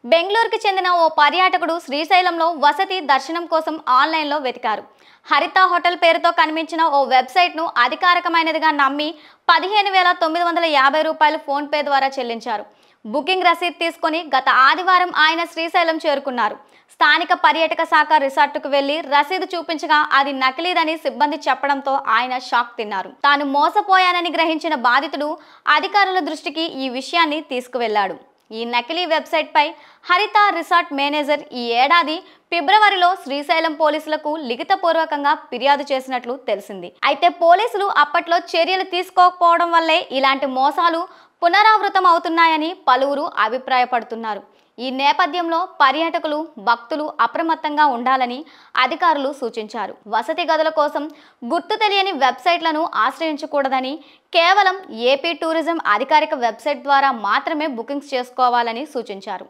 బెంగళూరుకి చెందిన ఓ పర్యాటకుడు శ్రీశైలంలో వసతి దర్శనం కోసం ఆన్లైన్లో వెతికారు. హరిత హోటల్ పేరుతో కనిపించిన ఓ వెబ్సైట్ను అధికారికమైనదిగా నమ్మి 15,950 రూపాయలు ఫోన్పే ద్వారా చెల్లించారు. బుకింగ్ రసీదు తీసుకొని గత ఆదివారం ఆయన శ్రీశైలం చేరుకున్నారు. స్థానిక పర్యాటక శాఖ రిసార్టుకు వెళ్లి రసీదు చూపించగా అది నకిలీదని సిబ్బంది చెప్పడంతో ఆయన షాక్ తిన్నారు. తాను మోసపోయానని గ్రహించిన బాధితుడు అధికారుల దృష్టికి ఈ విషయాన్ని తీసుకువెళ్లాడు. ఈ నకిలీ వెబ్సైట్ పై హరిత రిసార్ట్ మేనేజర్ ఈ ఏడాది ఫిబ్రవరిలో శ్రీశైలం పోలీసులకు లిఖితపూర్వకంగా ఫిర్యాదు చేసినట్లు తెలిసింది. అయితే పోలీసులు అప్పట్లో చర్యలు తీసుకోకపోవడం వల్లే ఇలాంటి మోసాలు పునరావృతం అవుతున్నాయని పలువురు అభిప్రాయపడుతున్నారు. ఈ నేపథ్యంలో పర్యాటకులు, భక్తులు అప్రమత్తంగా ఉండాలని అధికారులు సూచించారు. వసతి గదుల కోసం గుర్తు తెలియని వెబ్సైట్లను ఆశ్రయించకూడదని, కేవలం ఏపీ టూరిజం అధికారిక వెబ్సైట్ ద్వారా మాత్రమే బుకింగ్స్ చేసుకోవాలని సూచించారు.